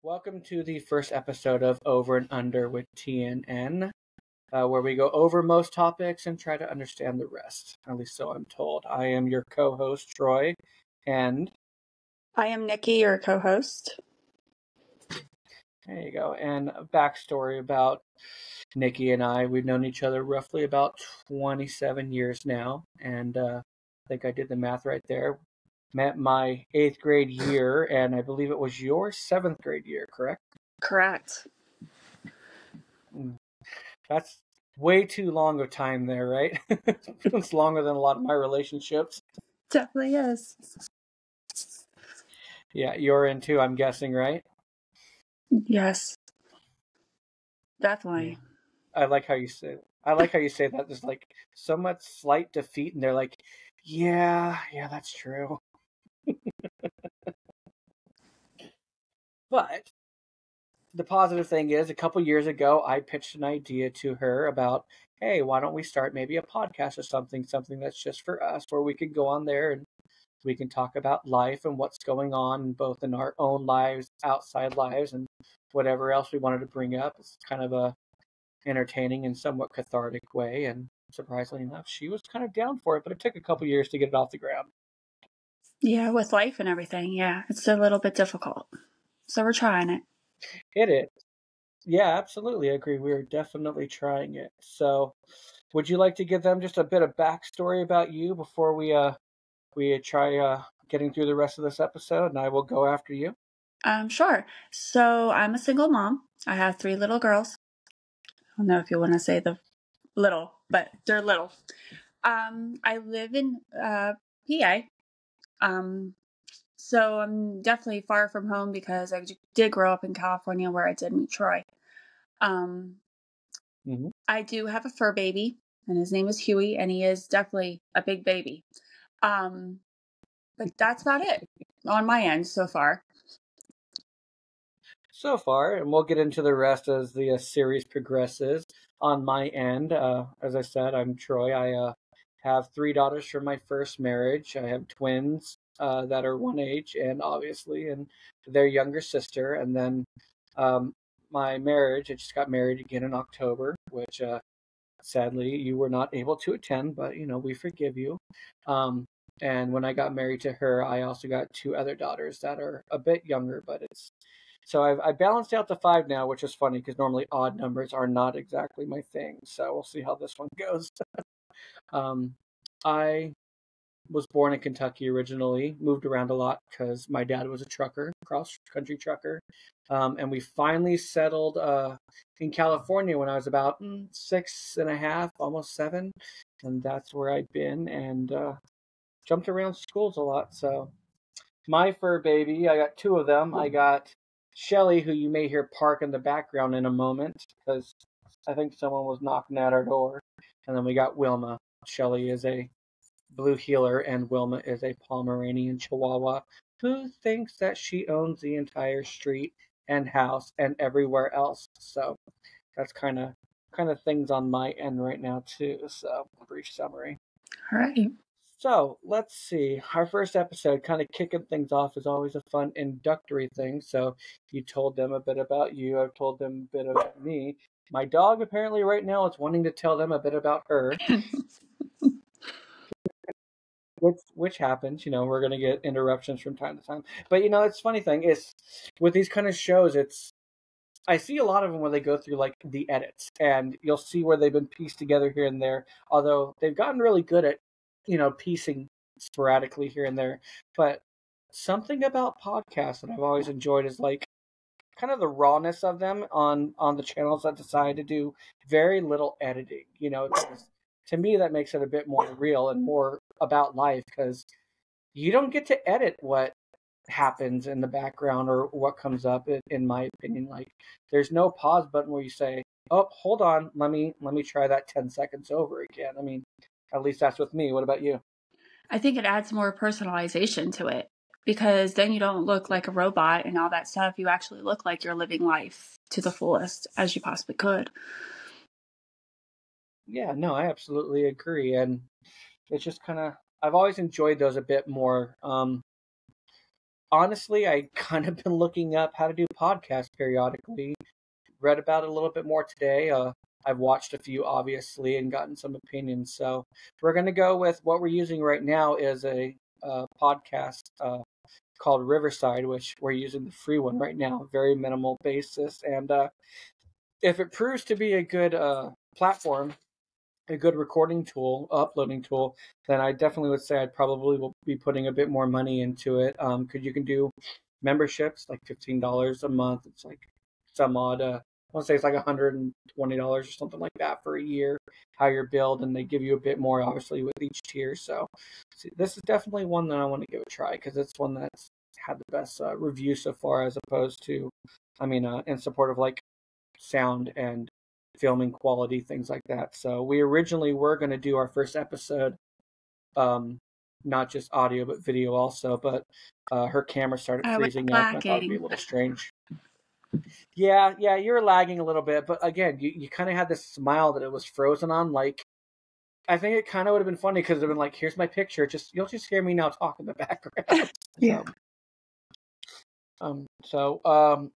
Welcome to the first episode of Over and Under with TNN, where we go over most topics and try to understand the rest. At least so I'm told. I am your co-host, Troy, and I am Nikki, your co-host. There you go. And a backstory about Nikki and I. We've known each other roughly about 27 years now, and I think I did the math right there. Met my 8th grade year, and I believe it was your 7th grade year, correct? Correct. That's way too long of time there, right? It's longer than a lot of my relationships. Definitely is. Yeah, you're in too, I'm guessing, right? Yes. Definitely. Yeah. I like how you say that. There's like so much slight defeat, and they're like, yeah, that's true. But the positive thing is, a couple years ago, I pitched an idea to her about, hey, why don't we start maybe a podcast or something that's just for us, where we could go on there and we can talk about life and what's going on, both in our own lives, outside lives, and whatever else we wanted to bring up. It's kind of a entertaining and somewhat cathartic way. And surprisingly enough, she was kind of down for it, but it took a couple years to get it off the ground. Yeah, with life and everything, yeah, it's a little bit difficult. So we're trying it. It is. Yeah, absolutely. I agree. We're definitely trying it. So would you like to give them just a bit of backstory about you before we try getting through the rest of this episode, and I will go after you? Sure. So I'm a single mom. I have 3 little girls. I don't know if you want to say the little, but they're little. I live in PA. So I'm definitely far from home because I did grow up in California where I did meet Troy. I do have a fur baby, and his name is Huey, and he is definitely a big baby. But that's about it on my end so far. And we'll get into the rest as the series progresses. On my end, as I said, I'm Troy. I have 3 daughters from my first marriage. I have twins that are one age, and their younger sister. And then my marriage, I just got married again in October, which sadly you were not able to attend, but we forgive you. And when I got married to her, I also got 2 other daughters that are a bit younger, but so I balanced out to 5 now, which is funny because normally odd numbers are not exactly my thing. So we'll see how this one goes. I was born in Kentucky originally, moved around a lot because my dad was a trucker, cross-country trucker. And we finally settled in California when I was about 6.5, almost 7. And that's where I've been, and jumped around schools a lot. So my fur baby, I got 2 of them. I got Shelly, who you may hear park in the background in a moment, because I think someone was knocking at our door. And then we got Wilma. Shelly is a blue heeler, and Wilma is a Pomeranian Chihuahua who thinks that she owns the entire street and house and everywhere else. So that's kind of things on my end right now too. So brief summary. All right. So let's see. Our first episode, kind of kicking things off, is always a fun introductory thing. So you told them a bit about you. I've told them a bit about me. My dog apparently right now is wanting to tell them a bit about her. Which happens, we're going to get interruptions from time to time. But, it's funny thing is, with these kind of shows, I see a lot of them where they go through, like, the edits. And you'll see where they've been pieced together here and there. Although they've gotten really good at, piecing sporadically here and there. But something about podcasts that I've always enjoyed is, like, kind of the rawness of them on the channels that decide to do very little editing. To me, that makes it a bit more real and more about life, because you don't get to edit what happens in the background or what comes up, in my opinion. Like, there's no pause button where you say, oh, hold on, let me try that 10 seconds over again. I mean, at least that's with me. What about you? I think it adds more personalization to it. because then you don't look like a robot and all that stuff. You actually look like you're living life to the fullest as you possibly could. Yeah, no, I absolutely agree. And it's just kind of, I've always enjoyed those a bit more. Honestly, I kind of been looking up how to do podcasts periodically. Read about it a little bit more today. I've watched a few, obviously, and gotten some opinions. So we're going to go with what we're using right now is a podcast called Riverside, which we're using the free one right now, very minimal basis. And if it proves to be a good platform, a good recording tool, uploading tool, then I definitely would say I'd probably will be putting a bit more money into it. Because you can do memberships like $15 a month. It's like some odd. I want to say it's like $120 or something like that for a year. How you're billed, and they give you a bit more, obviously, with each tier. So this is definitely one that I want to give a try because it's one that's had the best review so far, as opposed to, I mean, in support of like sound and filming quality, things like that. So we originally were going to do our first episode, not just audio but video also, but her camera started I was freezing up, and I thought it'd be a lacking. little strange. Yeah, you're lagging a little bit, but again, you kind of had this smile that it was frozen on. Like, I think it kind of would have been funny because it'd been like, "Here's my picture. You'll just hear me now talk in the background." Yeah. So,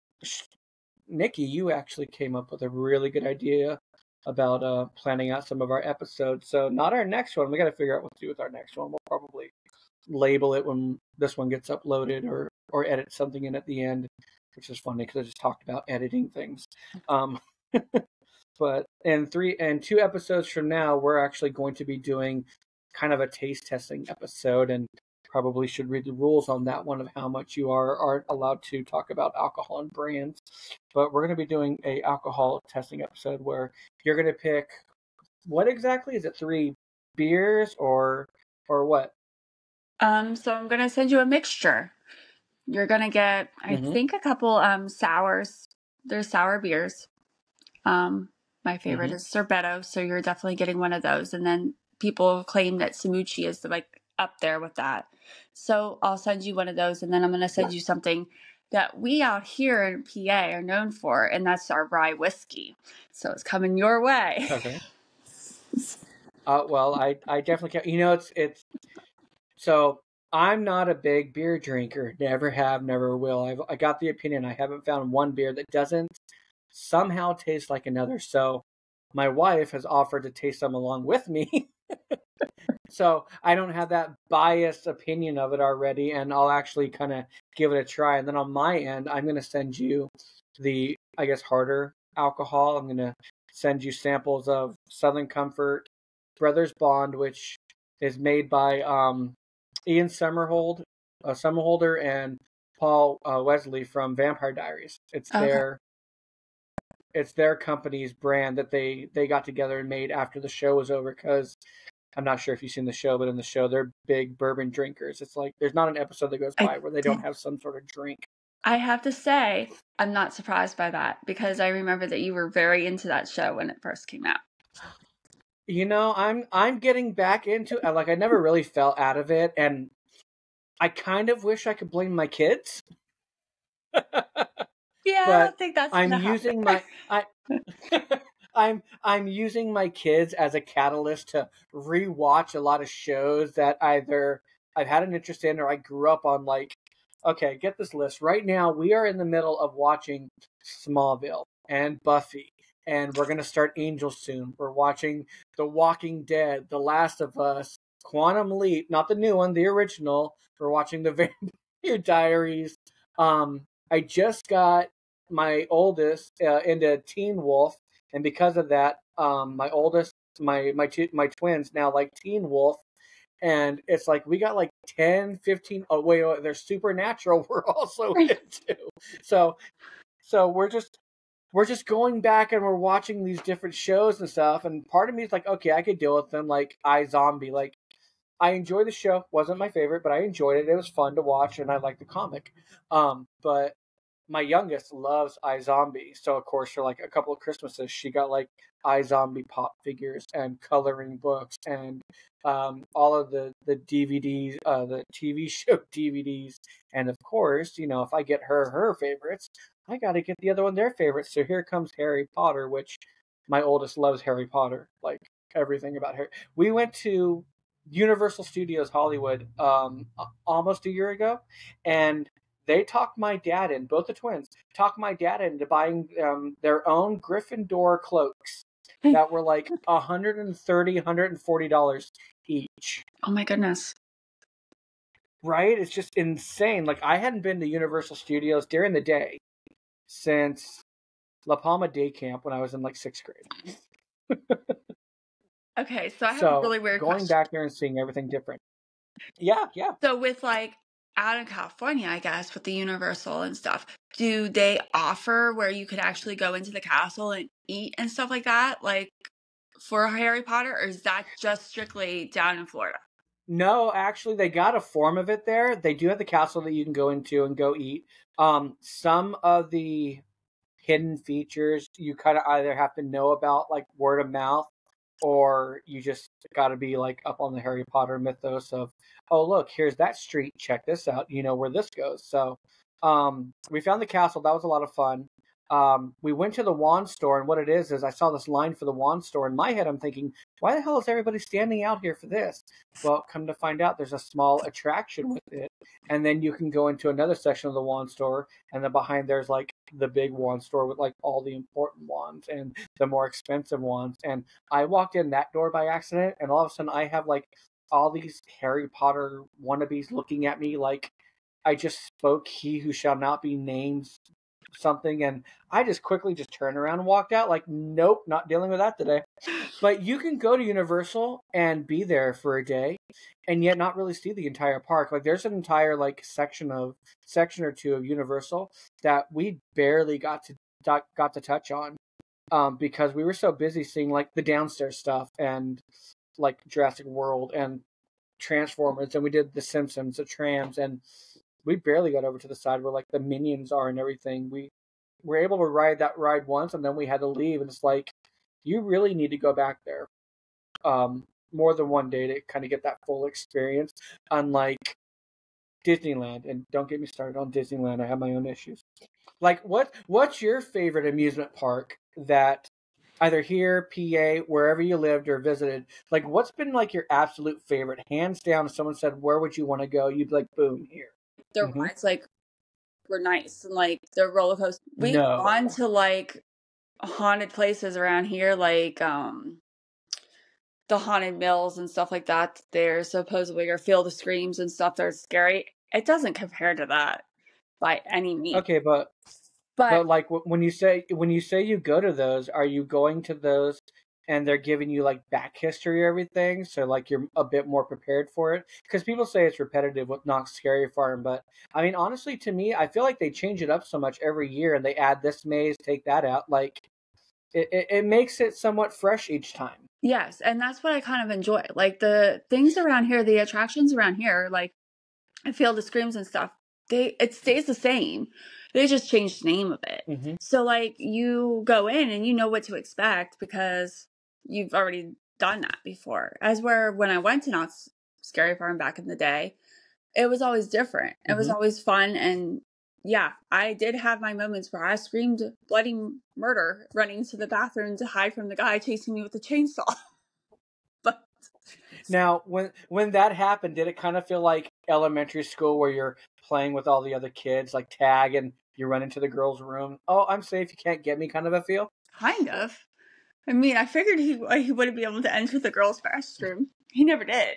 Nikki, you actually came up with a really good idea about planning out some of our episodes. So not our next one. We got to figure out what to do with our next one. We'll probably label it when this one gets uploaded, or edit something in at the end, which is funny because I just talked about editing things. Um, but in 2 episodes from now, we're actually going to be doing kind of a taste testing episode, and probably should read the rules on that one of how much you aren't allowed to talk about alcohol and brands. But we're going to be doing a alcohol testing episode where you're going to pick, what exactly is it, 3 beers or what? So I'm gonna send you a mixture. You're gonna get, I Mm-hmm. think, a couple sours. There's sour beers. My favorite Mm-hmm. is sorbetto, so you're definitely getting one of those. And then people claim that Samucci is like up there with that. So I'll send you one of those, and then I'm gonna send you something that we out here in PA are known for, and that's our rye whiskey. So it's coming your way. Okay. Well, I definitely can't. It's so I'm not a big beer drinker. Never have, never will. I got the opinion. I haven't found one beer that doesn't somehow taste like another. So my wife has offered to taste them along with me. So I don't have that biased opinion of it already, and I'll actually kind of give it a try. And then on my end, I'm going to send you the, I guess, harder alcohol. I'm going to send you samples of Southern Comfort Brothers Bond, which is made by Ian Somerhalder and Paul Wesley from Vampire Diaries. Okay. It's their company's brand that they got together and made after the show was over, because I'm not sure if you've seen the show, but in the show, they're big bourbon drinkers. It's like there's not an episode that goes by where they don't have some sort of drink. I have to say, I'm not surprised by that because I remember that you were very into that show when it first came out. I'm getting back into it. Like, I never really fell out of it, and I kind of wish I could blame my kids. Yeah, I But don't think that's I'm gonna using happen. I'm using my kids as a catalyst to rewatch a lot of shows that either I've had an interest in or I grew up on. Like, okay, get this list. Right now, we are in the middle of watching Smallville and Buffy, and we're going to start Angel soon. We're watching The Walking Dead, The Last of Us, Quantum Leap, not the new one, the original. We're watching The Vampire Diaries. I just got my oldest into Teen Wolf, and because of that, my oldest, my twins now like Teen Wolf, and it's like we got like 10, 15. Oh wait, there's Supernatural. We're also into. So we're just going back and we're watching these different shows and stuff, and part of me is like, okay, I could deal with them. Like iZombie, like I enjoyed the show. Wasn't my favorite, but I enjoyed it. It was fun to watch, and I liked the comic. But my youngest loves iZombie, so of course for like a couple of Christmases, she got like iZombie pop figures and coloring books and all of the DVDs, the TV show DVDs, and of course, you know, if I get her favorites, I got to get the other one their favorites. So here comes Harry Potter, which my oldest loves Harry Potter, like everything about Harry. We went to Universal Studios Hollywood almost a year ago, and they talked my dad in, both the twins, talked my dad into buying their own Gryffindor cloaks that were like $130, $140 each. Oh my goodness. Right? It's just insane. Like, I hadn't been to Universal Studios during the day since La Palma Day Camp when I was in like 6th grade. Okay, so I have a really weird going question. back there and seeing everything different. Yeah. So with like out in California, I guess, with the Universal and stuff, do they offer where you could actually go into the castle and eat and stuff like that, like for Harry Potter, or is that just strictly down in Florida? No, actually, they got a form of it there. They do have the castle that you can go into and go eat. Some of the hidden features you kind of either have to know about, like word of mouth, or you just got to be like up on the Harry Potter mythos of, oh look, here's that street, check this out, you know where this goes. So we found the castle. That was a lot of fun. We went to the wand store, and what it is I saw this line for the wand store. In my head, I'm thinking, why the hell is everybody standing out here for this? Well, come to find out, there's a small attraction with it, and then you can go into another section of the wand store, and then behind there's like the big wand store with like all the important wands and the more expensive wands. And I walked in that door by accident, and all of a sudden I have like all these Harry Potter wannabes looking at me like I just spoke he who shall not be named something, and I just quickly just turned around and walked out like, nope, not dealing with that today. But you can go to Universal and be there for a day and yet not really see the entire park. Like there's an entire like section or two of Universal that we barely got to touch on because we were so busy seeing like the downstairs stuff and like Jurassic World and Transformers, and we did the Simpsons, the trams, and we barely got over to the side where like the Minions are and everything. We were able to ride that ride once, and then we had to leave. And it's like, you really need to go back there more than one day to kind of get that full experience. Unlike Disneyland, and don't get me started on Disneyland. I have my own issues. Like, what's your favorite amusement park that either here, PA, wherever you lived or visited? Like, what's been like your absolute favorite, hands down? If someone said, "Where would you want to go?" You'd be like, "Boom, here." Their rides like were nice, and like their roller coaster. We've gone to like haunted places around here, like the Haunted Mills and stuff like that. They're supposedly or Field of Screams and stuff that are scary. It doesn't compare to that by any means. Okay, but like when you say you go to those, are you going to those and they're giving you like back history or everything, so like you're a bit more prepared for it? Because people say it's repetitive with Knott's Scary Farm, but I mean honestly, to me, I feel like they change it up so much every year, and they add this maze, take that out, like it makes it somewhat fresh each time. Yes, and that's what I kind of enjoy. Like the things around here, the attractions around here, like Field of Screams and stuff, it stays the same. They just changed the name of it. Mm-hmm. So like you go in and you know what to expect because you've already done that before. As where when I went to Knott's Scary Farm back in the day, it was always different. It was always fun, and yeah, I did have my moments where I screamed bloody murder running to the bathroom to hide from the guy chasing me with the chainsaw. But now, when that happened, did it kind of feel like elementary school where you're playing with all the other kids, like tag, and you run into the girls' room? Oh, I'm safe, you can't get me kind of a feel? Kind of. I mean, I figured he wouldn't be able to enter the girls' restroom. He never did.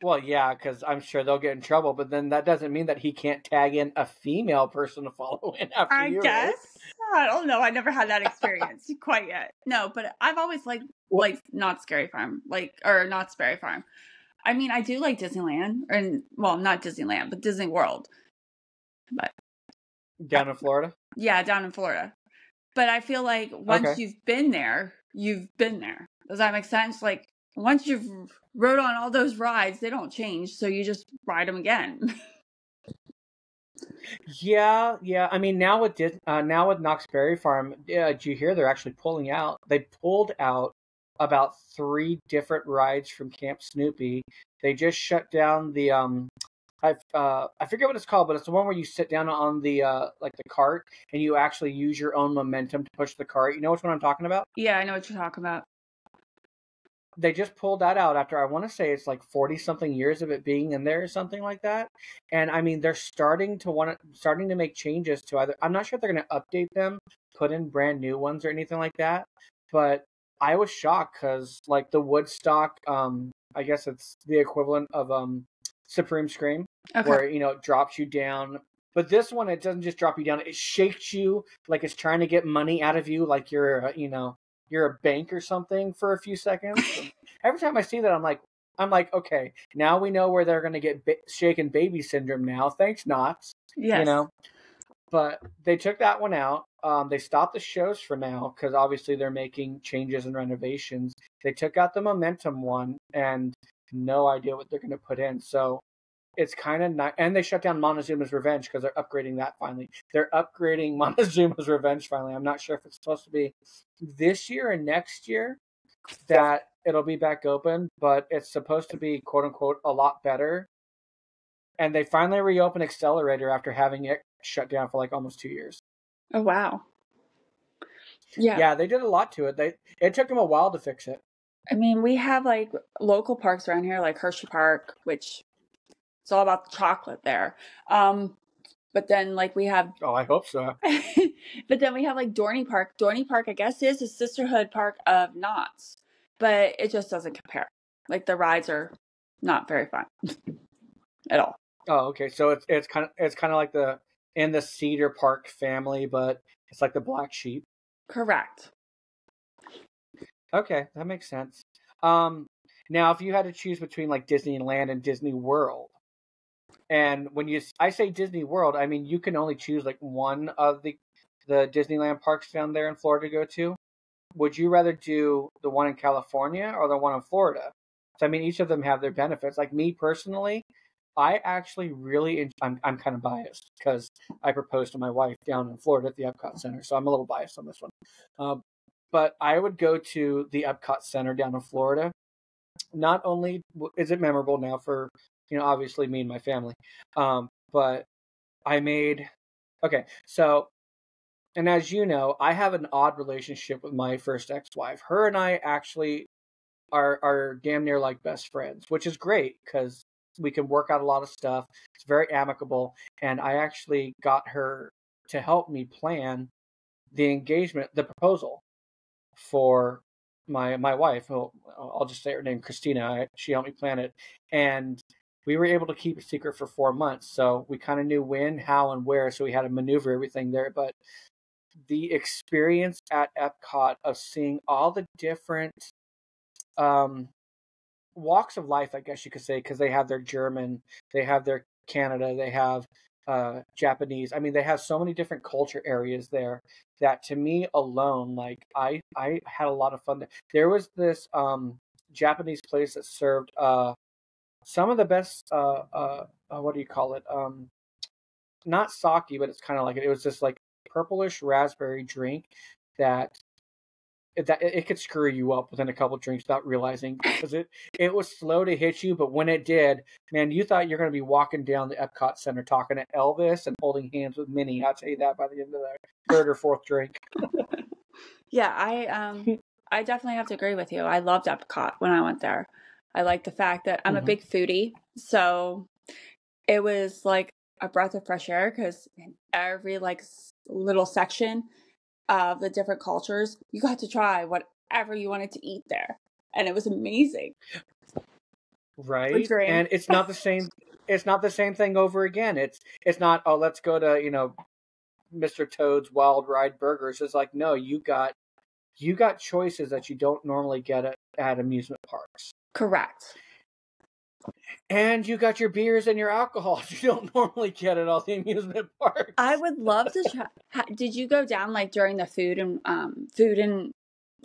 Well, yeah, because I'm sure they'll get in trouble, but then that doesn't mean that he can't tag in a female person to follow in after you. I guess. Right? I don't know. I never had that experience quite yet. No, but I've always liked Knott's Scary Farm, or Knott's Berry Farm. I mean, I do like Disneyland, well, not Disneyland, but Disney World. But down in Florida? Yeah, down in Florida. But I feel like once you've been there, you've been there. Does that make sense? Like, once you've rode on all those rides, they don't change, so you just ride them again. Yeah, yeah. I mean, now with Knott's Berry Farm, did you hear they're actually pulling out? They pulled out about three different rides from Camp Snoopy. They just shut down the I forget what it's called, but it's the one where you sit down on the like the cart and you actually use your own momentum to push the cart. You know which one I'm talking about? Yeah, I know what you're talking about. They just pulled that out after I want to say it's like 40 something years of it being in there or something like that. And I mean, they're starting to make changes to either. I'm not sure if they're going to update them, put in brand new ones or anything like that. But I was shocked because like the Woodstock, I guess it's the equivalent of Supreme Scream, Okay. where it drops you down. But this one, it doesn't just drop you down; it shakes you like it's trying to get money out of you, like you're a bank or something for a few seconds. And every time I see that, I'm like, okay, now we know where they're going to get shaken baby syndrome. Now, thanks, Knott's. You Yes. know, but they took that one out. They stopped the shows for now because obviously they're making changes and renovations. They took out the Momentum one and no idea what they're going to put in. So it's kind of nice. And they shut down Montezuma's Revenge because they're upgrading that finally. They're upgrading Montezuma's Revenge finally. I'm not sure if it's supposed to be this year or next year that it'll be back open, but it's supposed to be quote unquote a lot better. And they finally reopened Accelerator after having it shut down for like almost 2 years. Oh, wow. Yeah. Yeah, they did a lot to it. It took them a while to fix it. I mean, we have like local parks around here, like Hershey Park, which it's all about the chocolate there. But then like we have Oh, I hope so. but then we have like Dorney Park. Dorney Park, I guess, is a sisterhood park of Knott's, but it just doesn't compare. Like the rides are not very fun at all. Oh, okay. So it's kind of like in the Cedar Park family, but it's like the black sheep. Correct. Okay, that makes sense. Now if you had to choose between like Disneyland and Disney World, and I say Disney World, I mean you can only choose like one of the Disneyland parks down there in Florida to go to. Would you rather do the one in California or the one in Florida? So I mean, each of them have their benefits. Like me personally, I actually really I'm kind of biased because I proposed to my wife down in Florida at the Epcot Center, so I'm a little biased on this one. But I would go to the Epcot Center down in Florida. Not only is it memorable now for obviously me and my family, but I made okay. So, and as you know, I have an odd relationship with my first ex-wife. Her and I actually are damn near like best friends, which is great because we can work out a lot of stuff. It's very amicable, and I actually got her to help me plan the proposal for my wife. I'll just say her name, Christina. She helped me plan it, and we were able to keep it secret for 4 months. So we kind of knew when, how, and where. So we had to maneuver everything there. But the experience at Epcot of seeing all the different walks of life, I guess you could say, because they have their German, they have their Canada, they have Japanese. I mean, they have so many different culture areas there that to me alone, like I had a lot of fun there. There was this Japanese place that served some of the best what do you call it? Not sake, but it's kind of like it. It was this like purplish raspberry drink that it could screw you up within a couple drinks without realizing because it was slow to hit you, but when it did, man, you thought you're going to be walking down the Epcot Center talking to Elvis and holding hands with Minnie. I'll tell you that by the end of the third or fourth drink. Yeah, I definitely have to agree with you. I loved Epcot when I went there. I like the fact that I'm a big foodie, so it was like a breath of fresh air because in every like little section of the different cultures, you got to try whatever you wanted to eat there, and it was amazing. Right, and it's not the same. It's not the same thing over again. It's not. Oh, let's go to Mr. Toad's Wild Ride Burgers. It's like no, you got choices that you don't normally get at amusement parks. Correct. And you got your beers and your alcohol you don't normally get at all the amusement parks. I would love to try. Did you go down like during the food and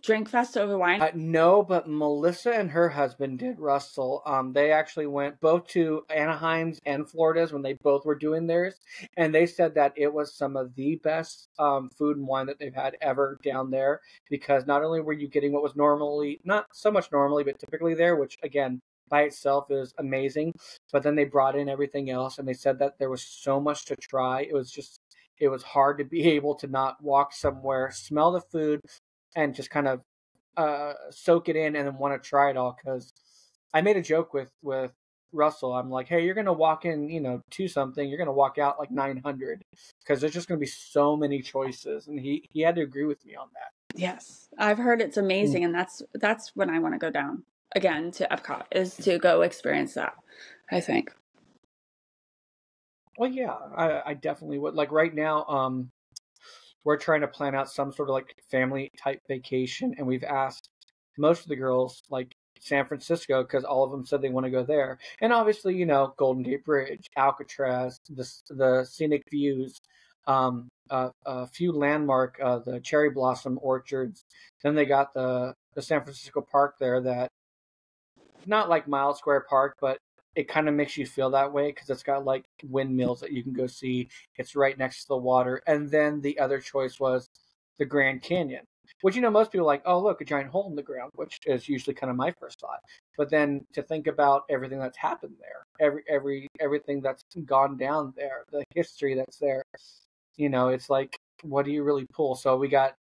Drink Fest over wine? No, but Melissa and her husband did, Russell. They actually went both to Anaheim's and Florida's when they both were doing theirs, and they said that it was some of the best food and wine that they've had ever down there, because not only were you getting what was normally, not so much normally, but typically there, which again by itself is amazing, but then they brought in everything else, and they said that there was so much to try. It was hard to be able to not walk somewhere, smell the food, and just kind of soak it in and then want to try it all. Because I made a joke with Russell. I'm like, hey, you're gonna walk in, to something, you're gonna walk out like 900, because there's just gonna be so many choices, and he had to agree with me on that. Yes, I've heard it's amazing, and that's when I want to go down again to Epcot, is to go experience that, I think. Well, yeah, I definitely would. Like right now, we're trying to plan out some sort of like family type vacation, and we've asked most of the girls like San Francisco, because all of them said they want to go there, and obviously Golden Gate Bridge, Alcatraz, the scenic views, a few landmark, the cherry blossom orchards. Then they got the San Francisco Park there, that not like Mile Square Park, but it kind of makes you feel that way because it's got like windmills that you can go see. It's right next to the water. And then the other choice was the Grand Canyon, which most people are like, oh look, a giant hole in the ground, which is usually kind of my first thought. But then to think about everything that's happened there, everything that's gone down there, the history that's there, it's like, what do you really pull? So we got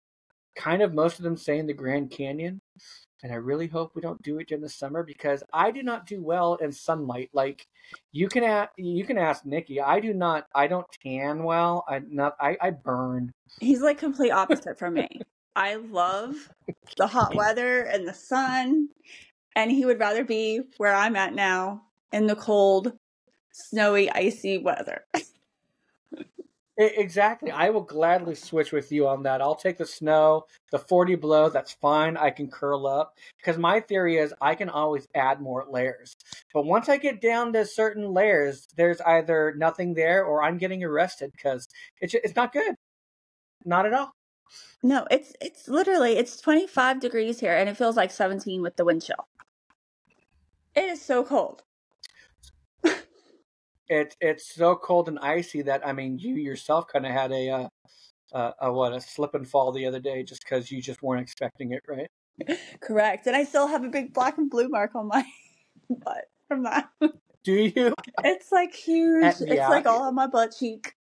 kind of most of them saying the Grand Canyon. And I really hope we don't do it in the summer, because I do not do well in sunlight. Like you can ask Nikki. I don't tan well. I burn. He's like complete opposite from me. I love the hot weather and the sun, and he would rather be where I'm at now in the cold, snowy, icy weather. Exactly. I will gladly switch with you on that. I'll take the snow, the 40 below. That's fine. I can curl up, because my theory is I can always add more layers. But once I get down to certain layers, there's either nothing there or I'm getting arrested, because it's not good. Not at all. No, it's literally, it's 25 degrees here, and it feels like 17 with the wind chill. It is so cold. It's so cold and icy that, I mean, you yourself kind of had a slip and fall the other day, just because you just weren't expecting it, right? Correct. And I still have a big black and blue mark on my butt from that. Do you? It's like huge. It's like all on my butt cheek.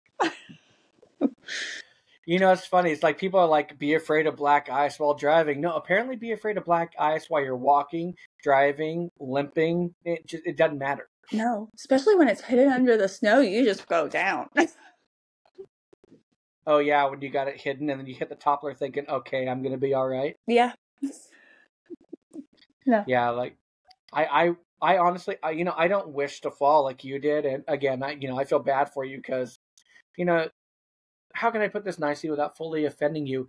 It's funny. It's like people are like, be afraid of black ice while driving. No, apparently be afraid of black ice while you're walking, driving, limping. It doesn't matter. No, especially when it's hidden under the snow, you just go down. Oh yeah, when you got it hidden and then you hit the toppler thinking, okay, I'm gonna be all right. Yeah. No. Yeah, like I honestly, I don't wish to fall like you did, and again, I feel bad for you, because, how can I put this nicely without fully offending you?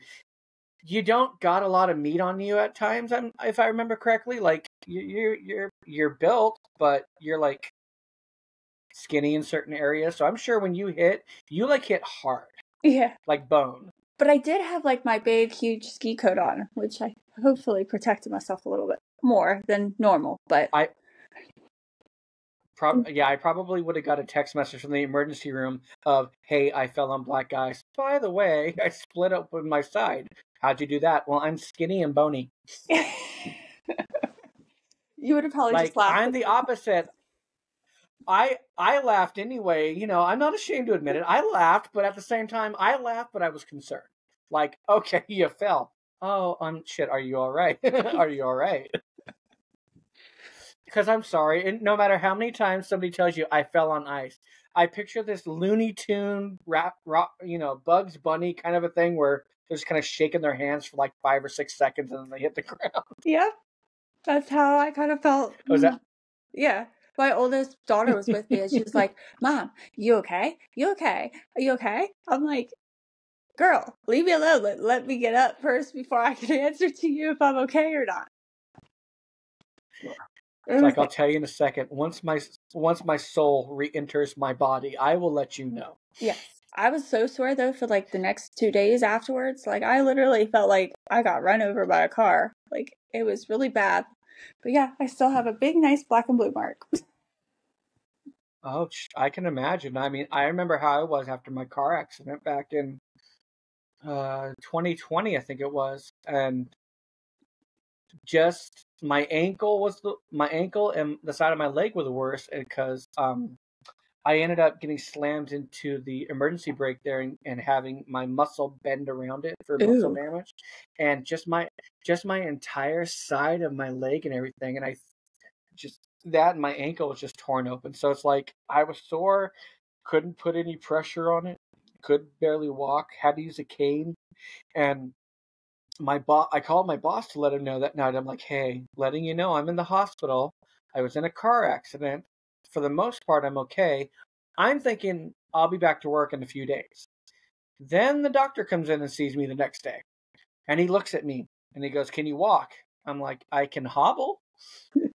You don't got a lot of meat on you at times, if I remember correctly. Like you're built, but you're like skinny in certain areas. So I'm sure when you hit hard. Yeah. Like bone. But I did have like my big, huge ski coat on, which I hopefully protected myself a little bit more than normal. But I probably would have got a text message from the emergency room of, hey, I fell on black ice. By the way, I split open my side. How'd you do that? Well, I'm skinny and bony. You would have probably just laughed. I'm the opposite. I laughed anyway. I'm not ashamed to admit it. I laughed, but at the same time, I laughed, but I was concerned. Like, okay, you fell. Oh, shit. Are you all right? Are you all right? Because I'm sorry, and no matter how many times somebody tells you I fell on ice, I picture this Looney Tune Bugs Bunny kind of a thing where they're just kind of shaking their hands for like 5 or 6 seconds and then they hit the ground. Yeah, that's how I kind of felt. Was that? Yeah. My oldest daughter was with me, and she was like, Mom, you okay? You okay? Are you okay? I'm like, girl, leave me alone. Let me get up first before I can answer to you if I'm okay or not. It's like, I'll tell you in a second. Once my soul re-enters my body, I will let you know. Yes. I was so sore though for like the next 2 days afterwards. Like I literally felt like I got run over by a car. Like it was really bad. But yeah, I still have a big, nice black and blue mark. Oh, I can imagine. I mean, I remember how I was after my car accident back in 2020, I think it was, and just my ankle and the side of my leg were the worst because I ended up getting slammed into the emergency brake there and having my muscle bend around it for muscle Ooh. damage, and just my entire side of my leg and everything, and I just that and my ankle was just torn open. So it's like I was sore, couldn't put any pressure on it, could barely walk, had to use a cane, and I called my boss to let him know that night. I'm like, hey, letting you know I'm in the hospital. I was in a car accident. For the most part, I'm okay. I'm thinking I'll be back to work in a few days. Then the doctor comes in and sees me the next day. And he looks at me and he goes, can you walk? I'm like, I can hobble.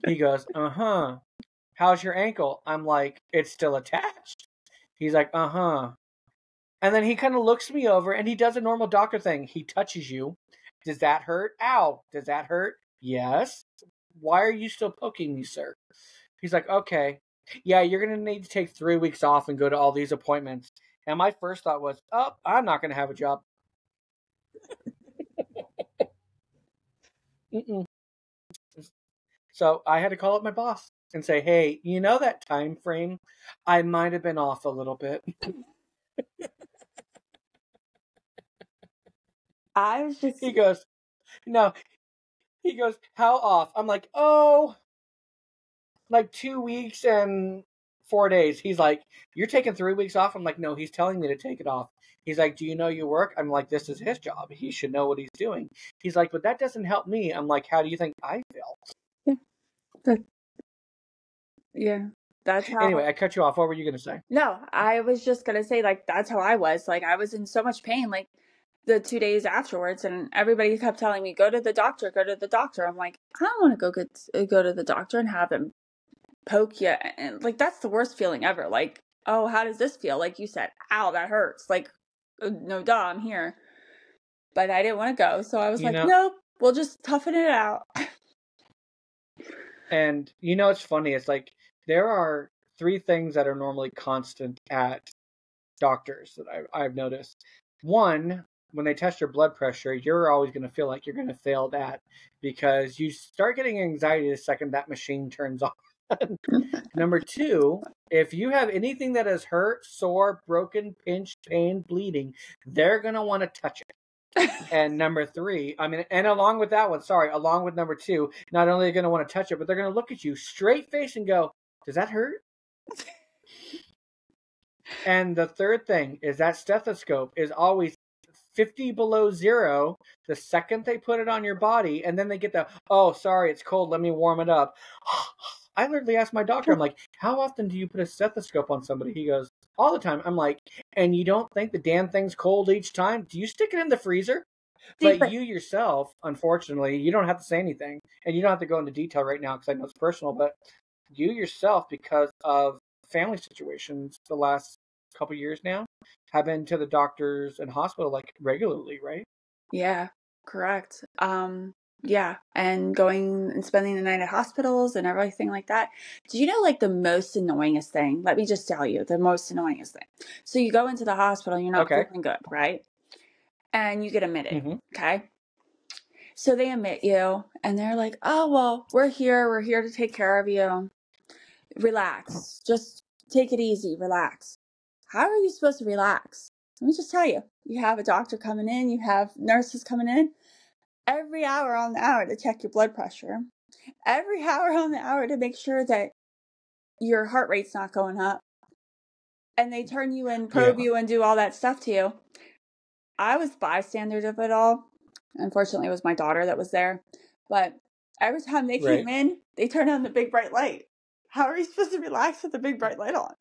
He goes, uh-huh. How's your ankle? I'm like, it's still attached. He's like, uh-huh. And then he kind of looks me over and he does a normal doctor thing. He touches you. Does that hurt? Ow. Does that hurt? Yes. Why are you still poking me, sir? He's like, okay. Yeah, you're going to need to take 3 weeks off and go to all these appointments. And my first thought was, oh, I'm not going to have a job. Mm-mm. So I had to call up my boss and say, hey, you know that time frame? I might have been off a little bit. I was just He goes, no. He goes, how off? I'm like, oh, like 2 weeks and 4 days. He's like, you're taking 3 weeks off? I'm like, no, he's telling me to take it off. He's like, do you know you work? I'm like, this is his job. He should know what he's doing. He's like, but that doesn't help me. I'm like, how do you think I feel? yeah. That's how Anyway, I cut you off. What were you going to say? No, I was just gonna say like that's how I was. Like I was in so much pain like the 2 days afterwards, and everybody kept telling me, go to the doctor, go to the doctor. I'm like, I don't want to go to the doctor and have him poke you, and like that's the worst feeling ever. Like, oh, how does this feel? Like you said, ow, that hurts. Like, no, duh, I'm here. But I didn't want to go, so I was You like, know, nope, we'll just toughen it out. and you know, it's funny. It's like there are 3 things that are normally constant at doctors that I've noticed. One, when they test your blood pressure, you're always going to feel like you're going to fail that because you start getting anxiety the second that machine turns on. Number 2, if you have anything that is hurt, sore, broken, pinched, pain, bleeding, they're going to want to touch it. And number 3, I mean, and along with that one, sorry, along with number 2, not only are they going to want to touch it, but they're going to look at you straight face and go, does that hurt? And the third thing is that stethoscope is always 50 below zero the second they put it on your body, and then they get the, oh, sorry, it's cold, let me warm it up. I literally asked my doctor, I'm like, how often do you put a stethoscope on somebody? He goes, all the time. I'm like, and you don't think the damn thing's cold each time? Do you stick it in the freezer? But you yourself, unfortunately, you don't have to say anything, and you don't have to go into detail right now because I know it's personal, but you yourself, because of family situations the last couple years now, have been to the doctors and hospital like regularly, right? Yeah, correct. Yeah, and going and spending the night at hospitals and everything like that. Do you know like the most annoyingest thing? Let me just tell you the most annoyingest thing. So you go into the hospital, you're not Okay. feeling good, right? And you get admitted, Mm-hmm. okay? So they admit you and they're like, "Oh, well, we're here to take care of you. Relax. Just take it easy, relax." How are you supposed to relax? Let me just tell you. You have a doctor coming in, you have nurses coming in every hour on the hour to check your blood pressure, every hour on the hour to make sure that your heart rate's not going up. And they turn you and probe Yeah. you and do all that stuff to you. I was bystander of it all. Unfortunately, it was my daughter that was there. But every time they Right. came in, they turned on the big bright light. How are you supposed to relax with the big bright light on?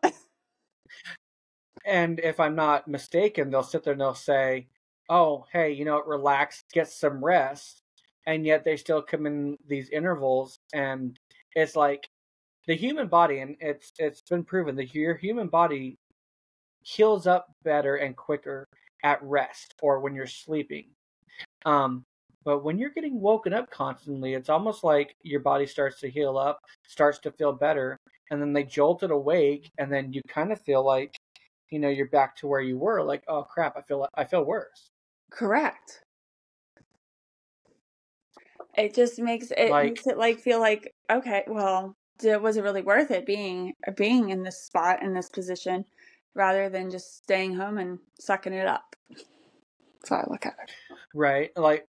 And if I'm not mistaken, they'll sit there and they'll say, oh, hey, relax, get some rest. And yet they still come in these intervals. And it's like the human body, and it's been proven that your human body heals up better and quicker at rest or when you're sleeping. But when you're getting woken up constantly, it's almost like your body starts to heal up, starts to feel better, and then they jolt it awake, and then you kind of feel like, you're back to where you were. Like, oh crap, I feel worse. Correct. It just makes it like feel like, okay, well, was it really worth it being in this spot, in this position, rather than just staying home and sucking it up? That's how I look at it. Right. Like,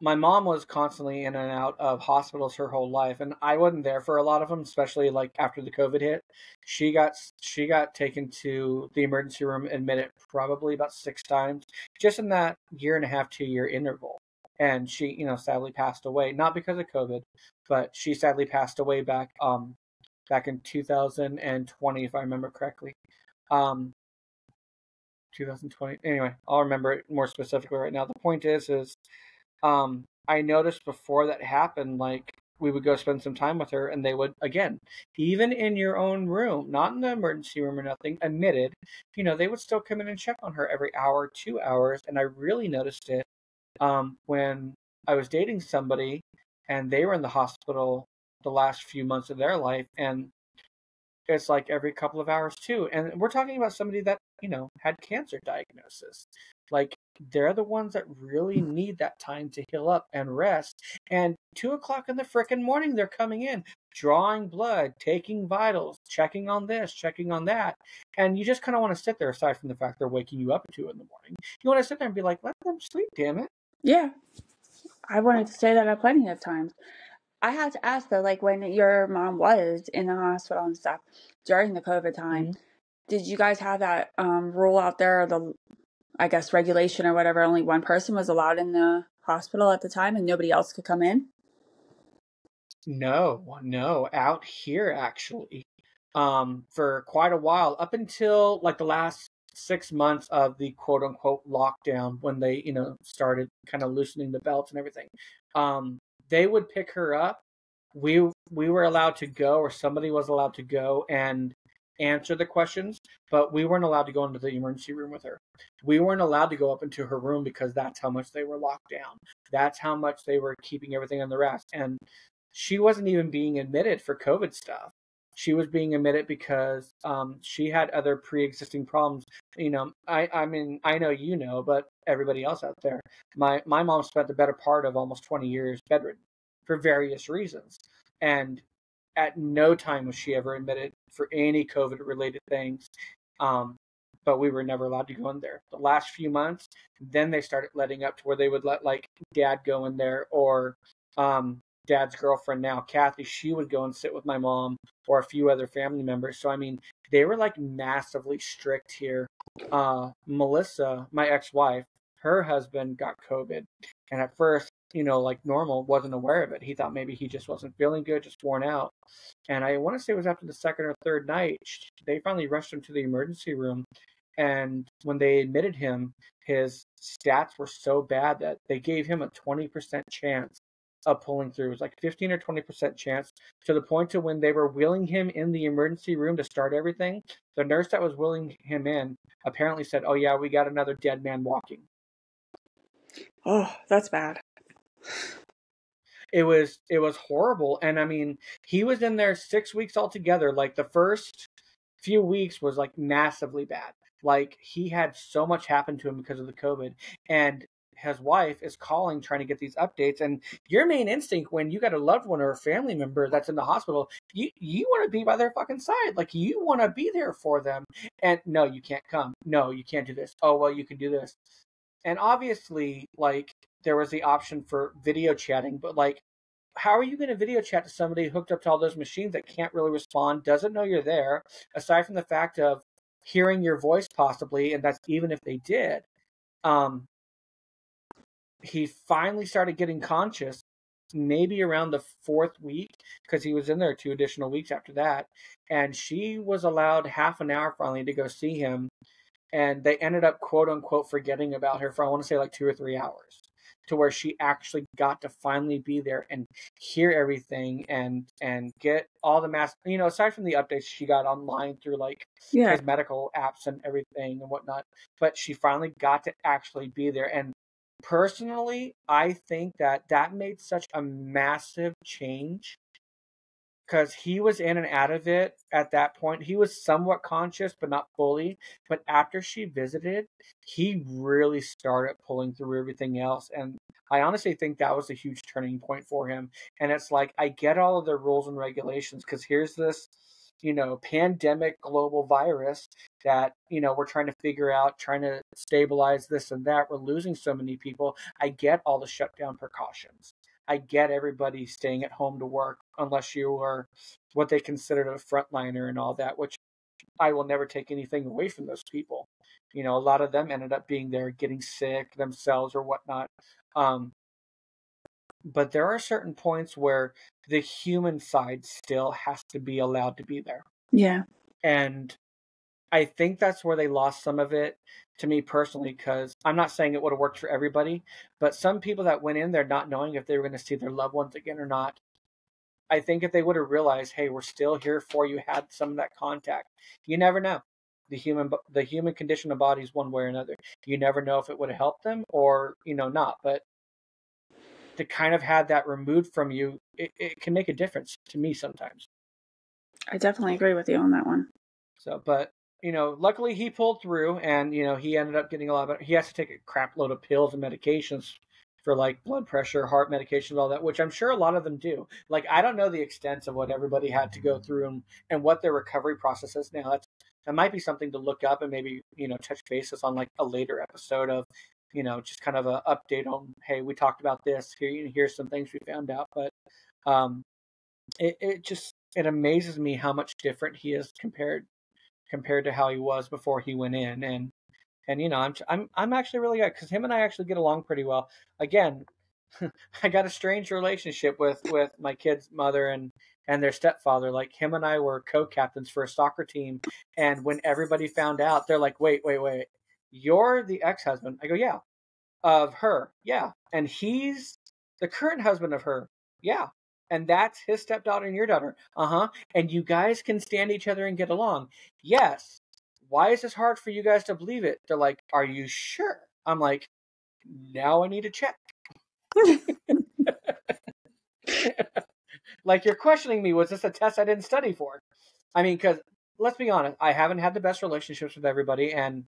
my mom was constantly in and out of hospitals her whole life, and I wasn't there for a lot of them, especially like after the COVID hit. She got taken to the emergency room, admitted probably about 6 times, just in that year and a half, 2 year interval. And she, sadly passed away, not because of COVID, but she sadly passed away back in 2020, if I remember correctly. 2020. Anyway, I'll remember it more specifically right now. The point is I noticed before that happened, like, we would go spend some time with her, and they would, again, even in your own room, not in the emergency room or nothing, admitted, they would still come in and check on her every hour, 2 hours. And I really noticed it when I was dating somebody and they were in the hospital the last few months of their life, and it's like every couple of hours too. And we're talking about somebody that, had cancer diagnosis. Like, they're the ones that really need that time to heal up and rest. And 2 o'clock in the frickin' morning, they're coming in, drawing blood, taking vitals, checking on this, checking on that. And you just kind of want to sit there, aside from the fact they're waking you up at 2 in the morning. You want to sit there and be like, let them sleep, damn it. Yeah. I wanted to say that plenty of times. I had to ask though, like when your mom was in the hospital and stuff during the COVID time, did you guys have that rule out there, the, I guess, regulation or whatever, only one person was allowed in the hospital at the time and nobody else could come in? No, out here actually, for quite a while, up until like the last 6 months of the quote unquote lockdown, when they, started kind of loosening the belts and everything. They would pick her up. We were allowed to go, or somebody was allowed to go and answer the questions, but we weren't allowed to go into the emergency room with her. We weren't allowed to go up into her room because that's how much they were locked down. That's how much they were keeping everything on the rest. And she wasn't even being admitted for COVID stuff. She was being admitted because she had other pre-existing problems. I mean, I know, but everybody else out there, my mom spent the better part of almost 20 years bedridden for various reasons, and at no time was she ever admitted for any COVID-related things. But we were never allowed to go in there. The last few months, then they started letting up to where they would let like dad go in there, or dad's girlfriend now, Kathy, she would go and sit with my mom or a few other family members. So, I mean, they were like massively strict here. Melissa, my ex-wife, her husband got COVID. And at first, like normal, wasn't aware of it. He thought maybe he just wasn't feeling good, just worn out. And I want to say it was after the second or third night, they finally rushed him to the emergency room. And when they admitted him, his stats were so bad that they gave him a 20% chance of pulling through. It was like 15 or 20% chance, to the point to when they were wheeling him in the emergency room to start everything, the nurse that was wheeling him in apparently said, "Oh yeah, we got another dead man walking." Oh, that's bad. It was horrible. And I mean, he was in there 6 weeks altogether. Like, the first few weeks was like massively bad. Like, he had so much happen to him because of the COVID, and his wife is calling trying to get these updates. And your main instinct when you got a loved one or a family member that's in the hospital, you want to be by their fucking side. Like, you want to be there for them. And no, you can't come. No, you can't do this. Oh, well, you can do this. And obviously, like, there was the option for video chatting, but like, how are you going to video chat to somebody hooked up to all those machines that can't really respond, doesn't know you're there, aside from the fact of hearing your voice possibly, and that's even if they did. He finally started getting conscious maybe around the 4th week, because he was in there 2 additional weeks after that, and she was allowed half an hour finally to go see him, and they ended up quote unquote forgetting about her for, I want to say, like 2 or 3 hours. to where she actually got to finally be there and hear everything and get all the aside from the updates she got online through like Yeah. his medical apps and everything and whatnot, but she finally got to actually be there. And personally, I think that made such a massive change because he was in and out of it at that point. He was somewhat conscious, but not fully. But after she visited, he really started pulling through everything else. And I honestly think that was a huge turning point for him. And it's like, I get all of the rules and regulations because here's this, pandemic global virus that, we're trying to figure out, trying to stabilize this and that. We're losing so many people. I get all the shutdown precautions. I get everybody staying at home to work unless you are what they considered a frontliner and all that, which I will never take anything away from those people. A lot of them ended up being there getting sick themselves or whatnot. But there are certain points where the human side still has to be allowed to be there. Yeah. And I think that's where they lost some of it to me personally, because I'm not saying it would have worked for everybody, but some people that went in there not knowing if they were going to see their loved ones again or not, I think if they would have realized, hey, we're still here for you, had some of that contact, you never know. The human condition of bodies one way or another. You never know if it would have helped them or not. But to kind of have that removed from you, it can make a difference to me sometimes. I definitely agree with you on that one. So, but luckily he pulled through, and he ended up getting a lot better. He has to take a crap load of pills and medications for like blood pressure, heart medications, all that, which I'm sure a lot of them do. Like, I don't know the extent of what everybody had to go through and what their recovery process is now. That might be something to look up and maybe touch bases on like a later episode of just kind of an update on, hey, we talked about this here. Here's some things we found out, but it amazes me how much different he is compared to how he was before he went in. And I'm actually really good because him and I actually get along pretty well. Again, I got a strange relationship with my kid's mother and their stepfather. Like, him and I were co-captains for a soccer team, and when everybody found out, they're like, wait, you're the ex-husband? I go, yeah. Of her, yeah. And he's the current husband of her, yeah. And that's his stepdaughter and your daughter. Uh-huh. And you guys can stand each other and get along. Yes. Why is this hard for you guys to believe it? They're like, are you sure? I'm like, now I need to check. Like, you're questioning me. Was this a test I didn't study for? I mean, because let's be honest, I haven't had the best relationships with everybody, and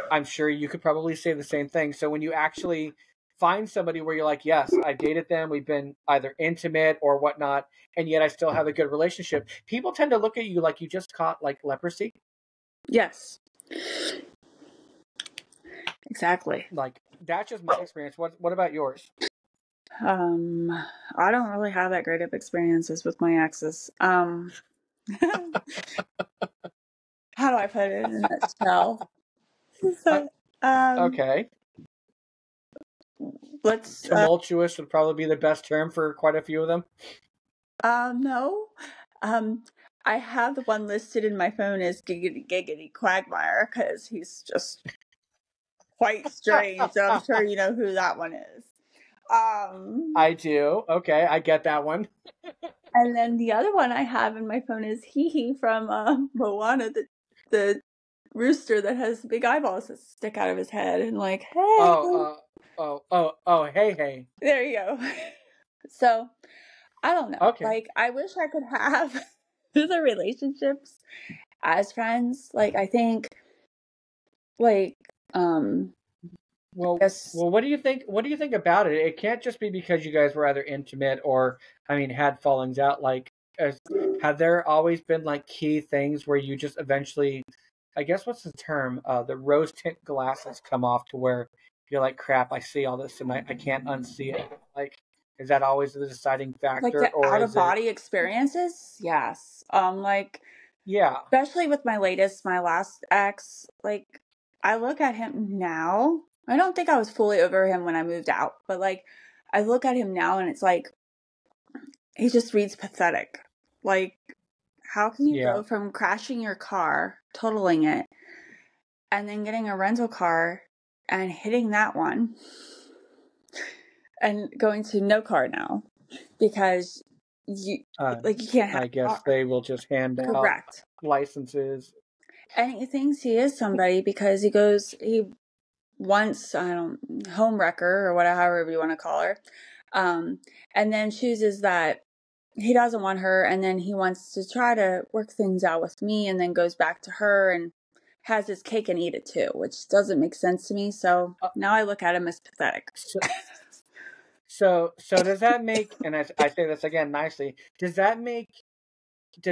I'm sure you could probably say the same thing. So when you actually find somebody where you're like, yes, I dated them, we've been either intimate or whatnot, and yet I still have a good relationship, people tend to look at you like you just caught like leprosy. Yes. Exactly. Like, that's just my experience. What about yours? I don't really have that great of experiences with my exes. How do I put it in a nutshell? So, Okay. let's Tumultuous would probably be the best term for quite a few of them. no. I have the one listed in my phone as Giggity Giggity Quagmire because he's just quite strange. So I'm sure you know who that one is. I do. Okay, I get that one. And then the other one I have in my phone is Hee Hee from Moana, the rooster that has big eyeballs that stick out of his head, and like, hey. Hey. There you go. So, I don't know. Okay. Like, I wish I could have the relationships as friends. Like, I think, like, Well, what do you think? What do you think about it? It can't just be because you guys were either intimate or, had fallings out. Like, have there always been like key things where you just eventually, I guess, what's the term? The rose tint glasses come off to where you're like, crap, I see all this and I can't unsee it. Like, is that always the deciding factor? like the or out of body experiences? Yes. Yeah. Especially with my last ex, like, I look at him now. I don't think I was fully over him when I moved out, but like, I look at him now and it's like, he just reads pathetic. Like, how can you go from crashing your car, totaling it, and then getting a rental car and hitting that one and going to no car now because you you can't have I a guess car. they will just hand out Correct. licenses. And he thinks he is somebody because he wants, I don't, home wrecker or whatever, however you want to call her. And then chooses that he doesn't want her, and then he wants to try to work things out with me, and then goes back to her and has his cake and eat it too, which doesn't make sense to me. So now I look at him as pathetic. So does that make, and I say this again nicely, does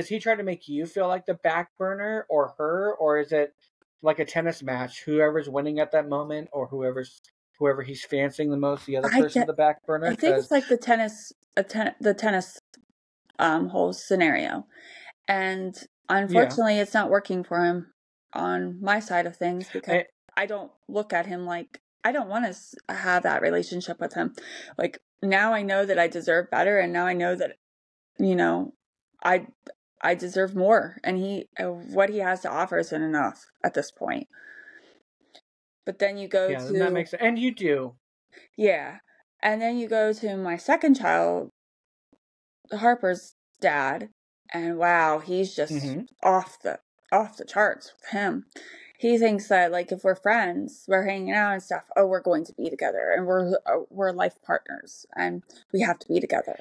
he try to make you feel like the back burner or her, or is it like a tennis match? Whoever's winning at that moment, or whoever he's fancying the most, the other person's the back burner? I think it's like the tennis whole scenario. And unfortunately, it's not working for him on my side of things because I don't look at him like I don't want to have that relationship with him. Like now I know that I deserve better, and now I know that I deserve more, and what he has to offer isn't enough at this point. But then you go to that makes sense, and you do, and then you go to my second child, Harper's dad, and wow, he's just off the charts with him. He thinks that like if we're friends, we're hanging out and stuff, we're going to be together, and we're life partners, and we have to be together.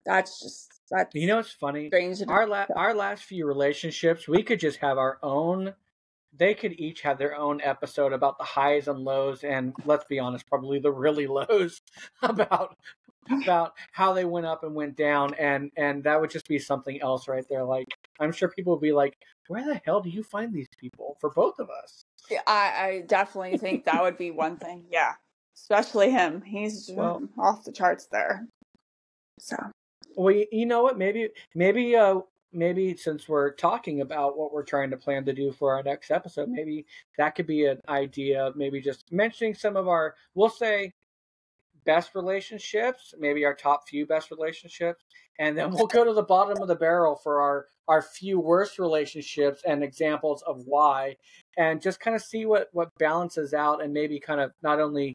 That's it's funny. Strange. Our last few relationships, we could just have our own. They could each have their own episode about the highs and lows, and let's be honest, probably the really lows about how they went up and went down, and that would just be something else right there. Like I'm sure people would be like, where the hell do you find these people for both of us? Yeah, I definitely think that would be one thing. Yeah, especially him. He's off the charts there. So well, you know what, maybe since we're talking about what we're trying to plan to do for our next episode, maybe that could be an idea. Maybe just mentioning some of our, we'll say, best relationships, maybe our top few best relationships, and then we'll go to the bottom of the barrel for our few worst relationships and examples of why, and just kind of see what balances out, and maybe kind of not only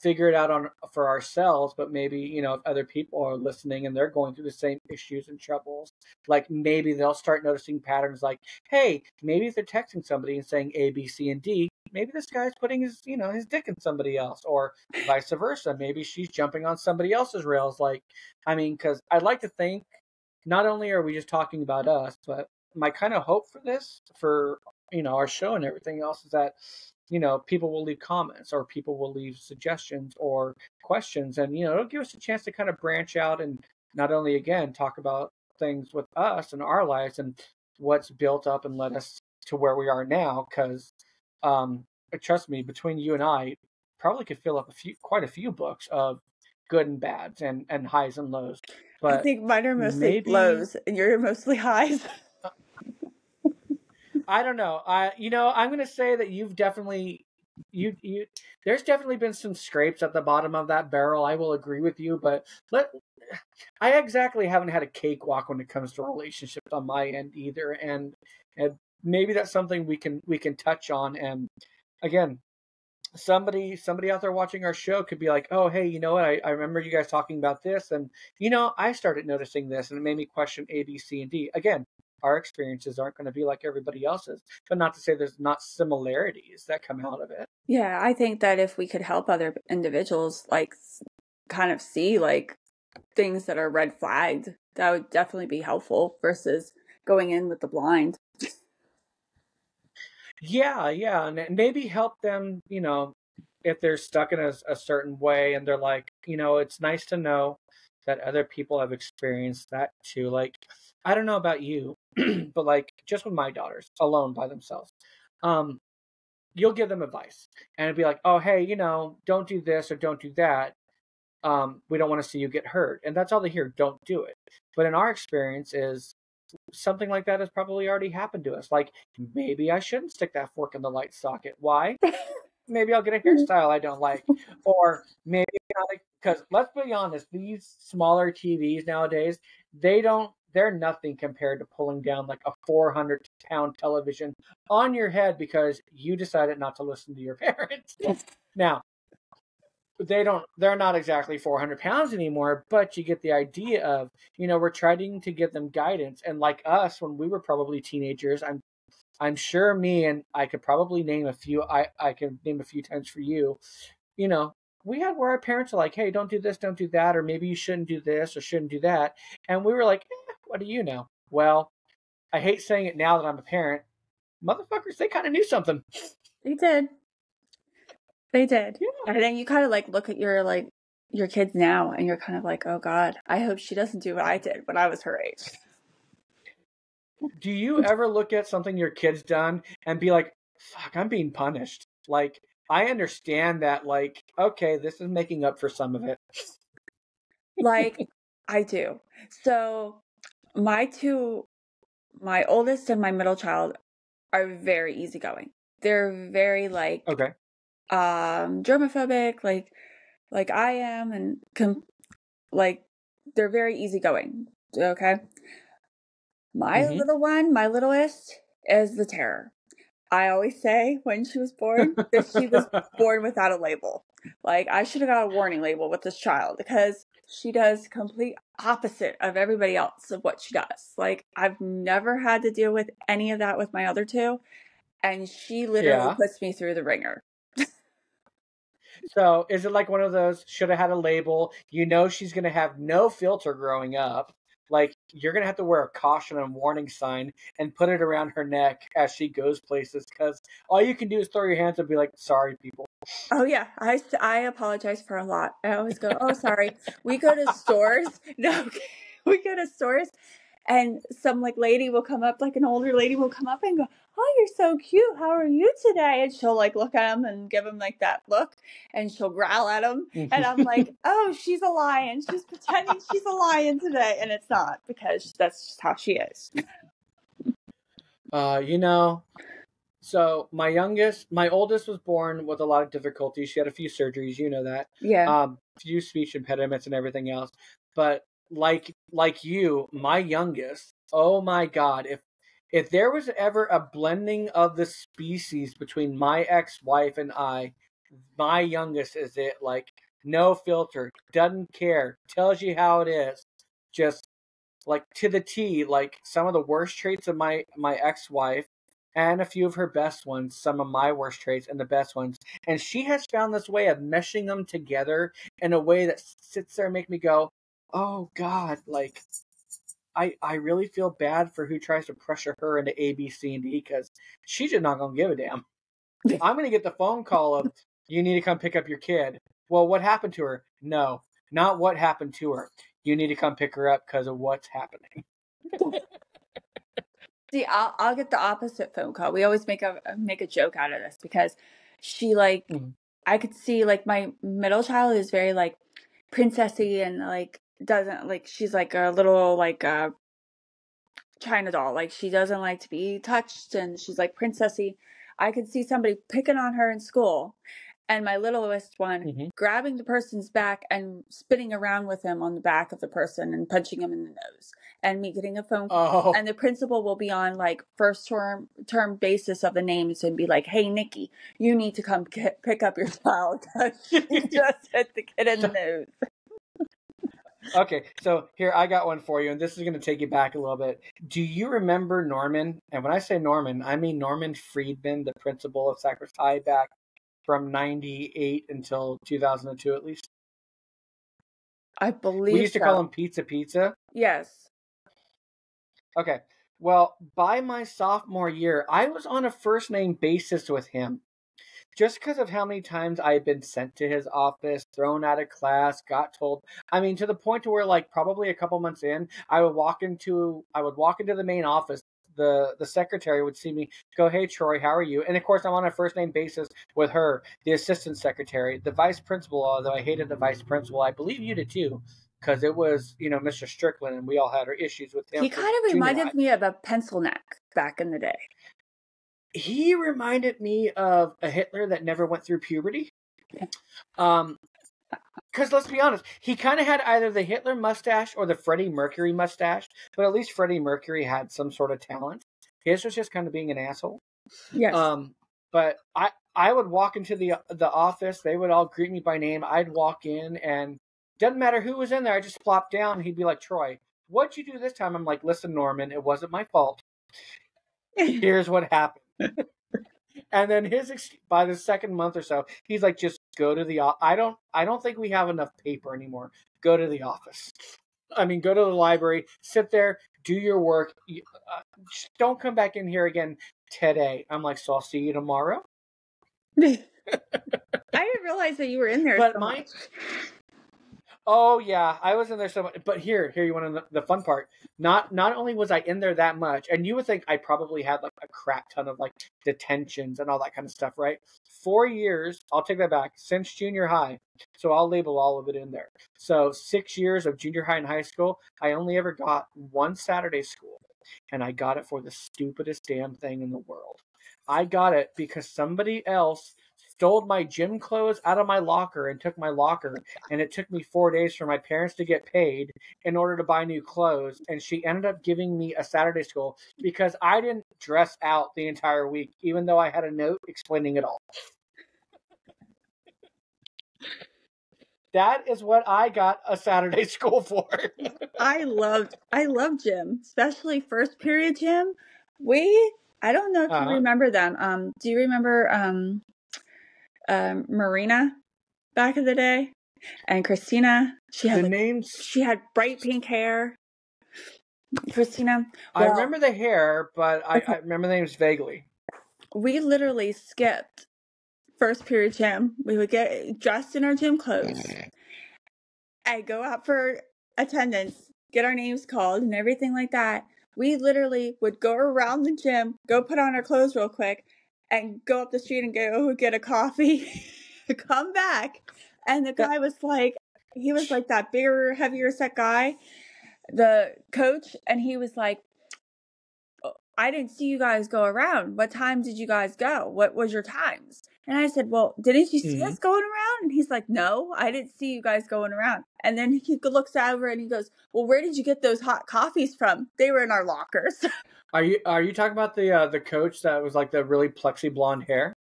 figure it out for ourselves, but maybe if other people are listening and they're going through the same issues and troubles, like maybe they'll start noticing patterns. Like, hey, maybe if they're texting somebody and saying A, B, C, and D, maybe this guy's putting his his dick in somebody else, or vice versa. Maybe she's jumping on somebody else's rails. Like, I mean, because I'd like to think not only are we just talking about us, but my kind of hope for this, for our show and everything else, is that people will leave comments, or people will leave suggestions or questions, and it'll give us a chance to kind of branch out and not only again talk about things with us and our lives and what's built up and led us to where we are now. Because trust me, between you and I, probably could fill up quite a few books of good and bads and highs and lows. But I think mine are mostly lows, and you're mostly highs. I don't know. I'm going to say that you've definitely, there's definitely been some scrapes at the bottom of that barrel. I will agree with you, but I exactly haven't had a cakewalk when it comes to relationships on my end either. And maybe that's something we can touch on. And again, somebody out there watching our show could be like, oh, hey, you know what? I remember you guys talking about this, and I started noticing this, and it made me question A, B, C, and D. Again, our experiences aren't going to be like everybody else's, but not to say there's not similarities that come out of it. Yeah, I think that if we could help other individuals like kind of see like things that are red flagged, that would definitely be helpful versus going in with the blind. Yeah, and maybe help them, if they're stuck in a certain way and they're like, it's nice to know that other people have experienced that too. Like, I don't know about you, but like just with my daughters alone by themselves, you'll give them advice and it'd be like, oh, hey, don't do this or don't do that. We don't want to see you get hurt. And that's all they hear. Don't do it. But in our experience is something like that has probably already happened to us. Like, maybe I shouldn't stick that fork in the light socket. Why? Maybe I'll get a hairstyle I don't like. Or maybe because let's be honest, these smaller TVs nowadays, they're nothing compared to pulling down like a 400-pound television on your head because you decided not to listen to your parents. Now, they're not exactly 400 pounds anymore, but you get the idea of, we're trying to give them guidance. And like us, when we were probably teenagers, I'm sure me, and I could probably name a few, I can name a few times for you, we had where our parents are like, hey, don't do this, don't do that, or maybe you shouldn't do this or shouldn't do that. And we were like, what do you know? Well, I hate saying it now that I'm a parent. Motherfuckers, they kind of knew something. They did. They did. Yeah. And then you kind of like look at your kids now and you're kind of like, oh God, I hope she doesn't do what I did when I was her age. Do you ever look at something your kid's done and be like, fuck, I'm being punished? Like, I understand that, like, okay, this is making up for some of it. Like, I do. So my oldest and my middle child are very easygoing. They're very like, okay, germophobic, like I am, and like they're very easygoing. Okay. My little one, my littlest, is the terror. I always say when she was born that she was born without a label. Like, I should have got a warning label with this child because she does complete opposite of everybody else of what she does. Like, I've never had to deal with any of that with my other two, and she literally puts me through the ringer. So is it like one of those should have had a label? She's going to have no filter growing up. Like, you're going to have to wear a caution and warning sign and put it around her neck as she goes places, because all you can do is throw your hands up and be like, sorry, people. Oh, yeah. I apologize for a lot. I always go, oh, sorry. We go to stores. No, we go to stores and some like lady will come up, like an older lady will come up and go, oh, you're so cute. How are you today? And she'll like look at him and give him like that look and she'll growl at him. And I'm like, oh, she's a lion. She's pretending she's a lion today. And it's not, because that's just how she is. So my oldest was born with a lot of difficulties. She had a few surgeries, that. Yeah. Few speech impediments and everything else. But like you, my youngest, oh my God, if there was ever a blending of the species between my ex-wife and I, my youngest is it. Like, no filter, doesn't care, tells you how it is, just like to the T. Like, some of the worst traits of my ex-wife and a few of her best ones, some of my worst traits and the best ones. And she has found this way of meshing them together in a way that sits there and make me go, oh God, like, I really feel bad for who tries to pressure her into A, B, C, and D, because she's just not going to give a damn. I'm going to get the phone call of, you need to come pick up your kid. Well, what happened to her? No, not what happened to her. You need to come pick her up because of what's happening. See, I'll get the opposite phone call. We always make a joke out of this because she like, I could see like my middle child is very like princessy and like doesn't like, she's like a little like China doll. Like, she doesn't like to be touched and she's like princessy. I could see somebody picking on her in school and my littlest one grabbing the person's back and spinning around with him on the back of the person and punching him in the nose, and me getting a phone call. And the principal will be on like first term basis of the names and be like, hey, Nikki, you need to come pick up your child because she just hit the kid in the nose. Okay, so here, I got one for you, and this is going to take you back a little bit. Do you remember Norman? And when I say Norman, I mean Norman Friedman, the principal of Cypress High, back from 98 until 2002 at least. I believe we used to call him Pizza. Yes. Okay. Well, by my sophomore year, I was on a first name basis with him. Just because of how many times I had been sent to his office, thrown out of class, got told. I mean, to the point to where, like, probably a couple months in, I would walk into the main office. The secretary would see me, go, hey, Troy, how are you? And of course, I'm on a first name basis with her, the assistant secretary, the vice principal. Although I hated the vice principal, I believe you did too, because it was, Mr. Strickland, and we all had our issues with him. He kind of reminded me of a pencil neck back in the day. He reminded me of a Hitler that never went through puberty. Because let's be honest, he kind of had either the Hitler mustache or the Freddie Mercury mustache, but at least Freddie Mercury had some sort of talent. His was just kind of being an asshole. Yes. But I would walk into the office. They would all greet me by name. I'd walk in, and doesn't matter who was in there. I just plopped down. He'd be like, Troy, what'd you do this time? I'm like, listen, Norman, it wasn't my fault. Here's what happened. And then by the second month or so, he's like, just go to the I don't think we have enough paper anymore. Go to the office. I mean, go to the library, sit there, do your work. Just don't come back in here again today. I'm like, so I'll see you tomorrow. I didn't realize that you were in there so much. Oh yeah, I was in there so much. But here you want to know the fun part. Not only was I in there that much, and you would think I probably had like a crap ton of like detentions and all that kind of stuff, right? 4 years, I'll take that back, since junior high. So I'll label all of it in there. So 6 years of junior high and high school, I only ever got one Saturday school. And I got it for the stupidest damn thing in the world. I got it because somebody else stole my gym clothes out of my locker and took my locker, and it took me 4 days for my parents to get paid in order to buy new clothes, and she ended up giving me a Saturday school because I didn't dress out the entire week, even though I had a note explaining it all. That is what I got a Saturday school for. I loved gym, especially first period gym. I don't know if you remember them. Do you remember Marina back in the day? And Christina, she had bright pink hair. Christina. Well, I remember the hair, but I remember the names vaguely. We literally skipped first period gym. We would get dressed in our gym clothes and go out for attendance, get our names called and everything like that. We literally would go around the gym, go put on our clothes real quick, and go up the street and go get a coffee, come back. And the guy was like, he was like that bigger, heavier set guy, the coach. And he was like, I didn't see you guys go around. What time did you guys go? What was your times? And I said, well, didn't you see us going around? And he's like, no, I didn't see you guys going around. And then he looks over and he goes, well, where did you get those hot coffees from? They were in our lockers. Are you talking about the coach that was like the really plexi blonde hair?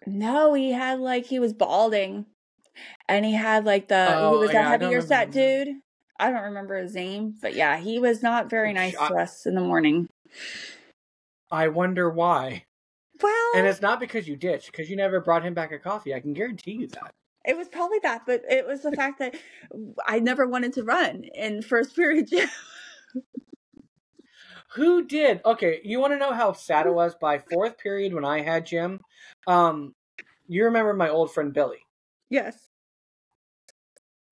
No, he was balding. And he had like he was a heavier set dude. I don't remember his name, but yeah, he was not very nice to us in the morning. I wonder why. Well, and it's not because you ditched, because you never brought him back a coffee. I can guarantee you that. It was probably that, but it was the fact that I never wanted to run in first period gym. Who did? Okay, you want to know how sad it was by fourth period when I had gym? You remember my old friend Billy? Yes.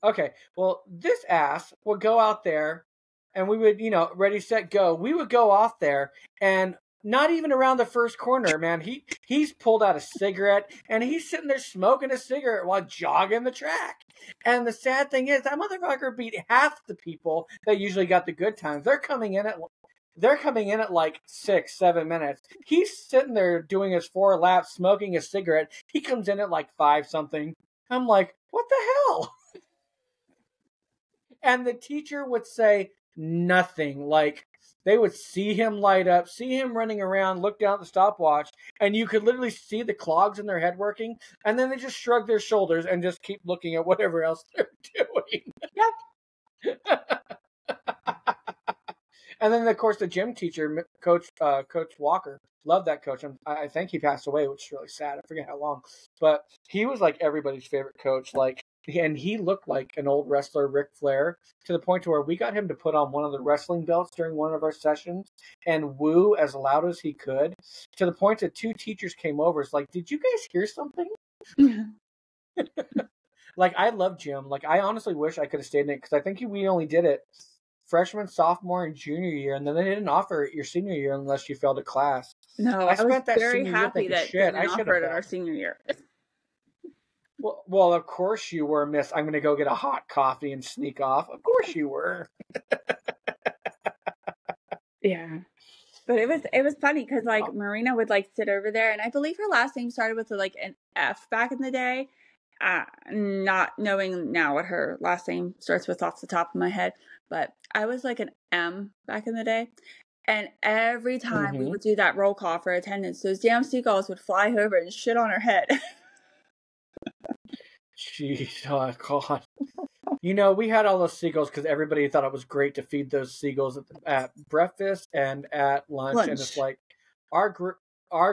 Okay, well, this ass would go out there, and we would, ready, set, go. We would go off there, and not even around the first corner, man. He's pulled out a cigarette, and he's sitting there smoking a cigarette while jogging the track. And the sad thing is, that motherfucker beat half the people that usually got the good times. They're coming in at like 6-7 minutes. He's sitting there doing his 4 laps, smoking a cigarette. He comes in at like 5 something. I'm like, what the hell? And the teacher would say nothing. Like, they would see him light up, see him running around, look down at the stopwatch, and you could literally see the clogs in their head working, and then they just shrug their shoulders and just keep looking at whatever else they're doing. Yep. And then, of course, the gym teacher, Coach Walker, loved that coach. I think he passed away, which is really sad. I forget how long. But he was like everybody's favorite coach. And he looked like an old wrestler, Ric Flair, to the point to where we got him to put on one of the wrestling belts during one of our sessions and woo as loud as he could, to the point that 2 teachers came over. It's like, did you guys hear something? Like, I love gym. Like, I honestly wish I could have stayed in it, because I think we only did it freshman, sophomore, and junior year, and then they didn't offer it your senior year unless you failed a class. No, I was very happy that they didn't offer it our senior year. Well, of course you were, miss. I'm going to go get a hot coffee and sneak off. Of course you were. Yeah. But it was funny because Marina would sit over there, and I believe her last name started with an F back in the day. Not knowing now what her last name starts with off the top of my head, but I was an M back in the day. And every time we Mm-hmm. would do that roll call for attendance, those damn seagulls would fly over and shit on her head. Jeez, oh God. You know, we had all those seagulls because everybody thought it was great to feed those seagulls at breakfast and at lunch, and it's Lunch. like our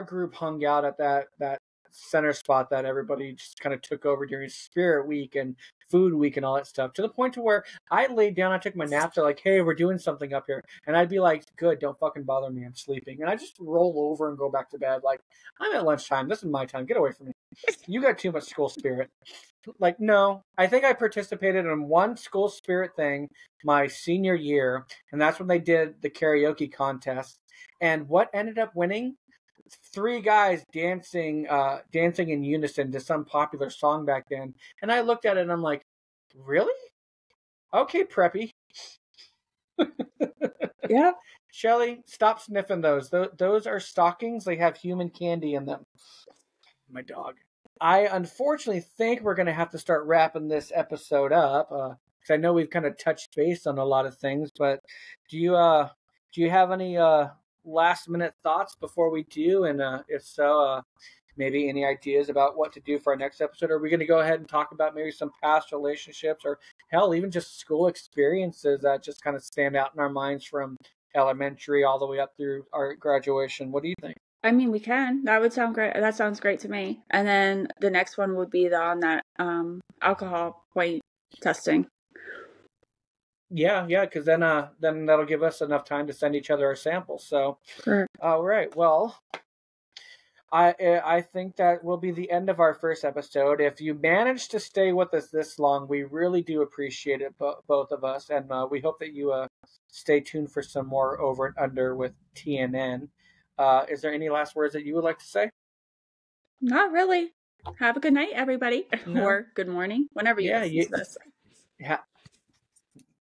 group hung out at that center spot that everybody just kind of took over during Spirit Week and Food Week and all that stuff. To the point to where I laid down, I took my nap. They're like, "Hey, we're doing something up here," and I'd be like, "Good, don't fucking bother me. I'm sleeping," and I just roll over and go back to bed. Like, I'm at lunchtime. This is my time. Get away from me. You got too much school spirit. Like, no, I think I participated in one school spirit thing my senior year, and that's when they did the karaoke contest. And what ended up winning? Three guys dancing in unison to some popular song back then. And I looked at it and I'm like, really? Okay, preppy. Yep. Shelly, stop sniffing those. Those are stockings. They have human candy in them. My dog. I unfortunately think we're going to have to start wrapping this episode up because I know we've kind of touched base on a lot of things. But do you have any last minute thoughts before we do? And if so, maybe any ideas about what to do for our next episode? Or are we going to go ahead and talk about maybe some past relationships or hell, even just school experiences that just kind of stand out in our minds from elementary all the way up through our graduation? What do you think? I mean, we can. That would sound great. That sounds great to me. And then the next one would be on that alcohol point testing. Yeah, because then that'll give us enough time to send each other our samples. So, Correct. all right. Well, I think that will be the end of our first episode. If you managed to stay with us this long, we really do appreciate it, both of us, and we hope that you stay tuned for some more Over and Under with TNN. Is there any last words that you would like to say? Not really. Have a good night, everybody. No. Or good morning, whenever you listen to this. Yeah.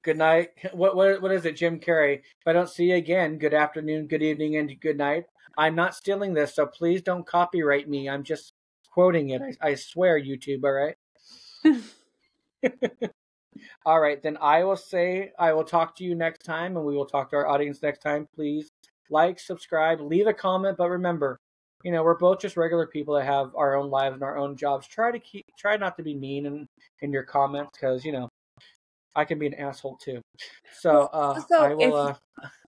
Good night. What is it, Jim Carrey? If I don't see you again, good afternoon, good evening, and good night. I'm not stealing this, so please don't copyright me. I'm just quoting it. I swear, YouTube, all right? All right, then I will talk to you next time, and we will talk to our audience next time. Please like, subscribe, leave a comment, but remember, we're both just regular people that have our own lives and our own jobs. Try not to be mean in your comments because, I can be an asshole too. So I will.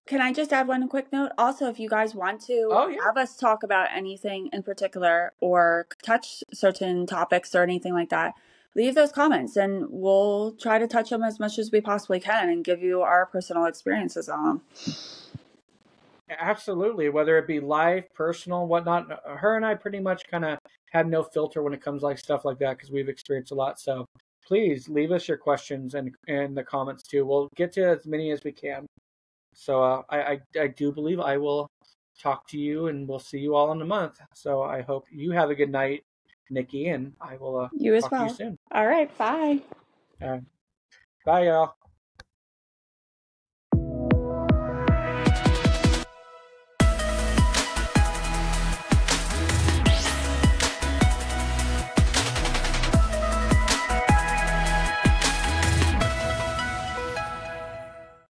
Can I just add one quick note? Also, if you guys want to have us talk about anything in particular or touch certain topics or anything like that, leave those comments and we'll try to touch them as much as we possibly can and give you our personal experiences on them. Absolutely. Whether it be live, personal, whatnot. Her and I pretty much kind of have no filter when it comes like stuff like that because we've experienced a lot. So please leave us your questions in the comments too. We'll get to as many as we can. So I do believe I will talk to you and we'll see you all in a month. So I hope you have a good night, Nikki, and I will you as talk well. to you soon. All right. Bye. Bye, y'all.